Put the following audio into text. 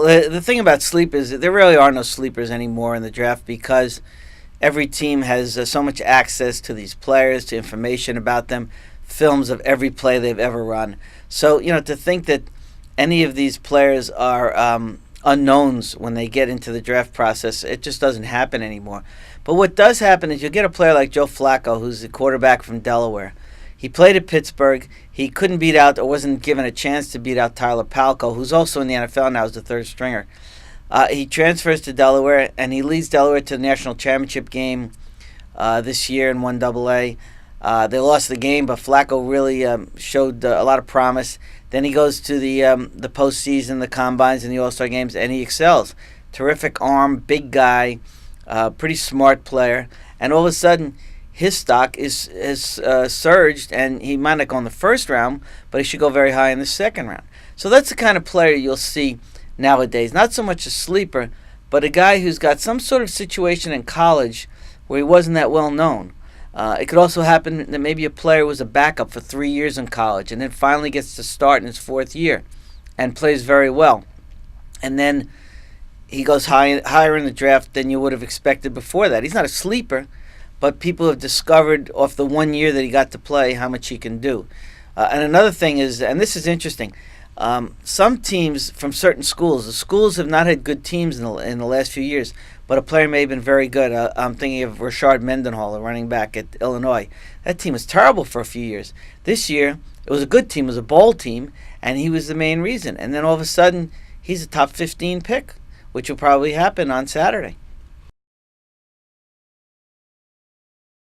the thing about sleepers, there really are no sleepers anymore in the draft because every team has so much access to these players, to information about them, films of every play they've ever run. So, to think that any of these players are unknowns when they get into the draft process, it just doesn't happen anymore. But what does happen is you'll get a player like Joe Flacco, who's the quarterback from Delaware. He played at Pittsburgh. He couldn't beat out, or wasn't given a chance to beat out Tyler Palko, who's also in the NFL now as the third stringer. He transfers to Delaware, and he leads Delaware to the national championship game this year in 1AA. They lost the game, but Flacco really showed a lot of promise. Then he goes to the postseason, the combines, and the All-Star games, and he excels. Terrific arm, big guy, pretty smart player. And all of a sudden, his stock is surged, and he might not go in the first round, but he should go very high in the second round. So that's the kind of player you'll see nowadays. Not so much a sleeper, but a guy who's got some sort of situation in college where he wasn't that well known. It could also happen that maybe a player was a backup for 3 years in college and then finally gets to start in his fourth year and plays very well. And then he goes higher in the draft than you would have expected before that. He's not a sleeper, but people have discovered off the 1 year that he got to play how much he can do. And another thing is, and this is interesting, some teams from certain schools, the schools have not had good teams in the last few years, but a player may have been very good. I'm thinking of Rashard Mendenhall, a running back at Illinois. That team was terrible for a few years. This year, it was a good team. It was a bowl team, and he was the main reason. And then all of a sudden, he's a top 15 pick, which will probably happen on Saturday.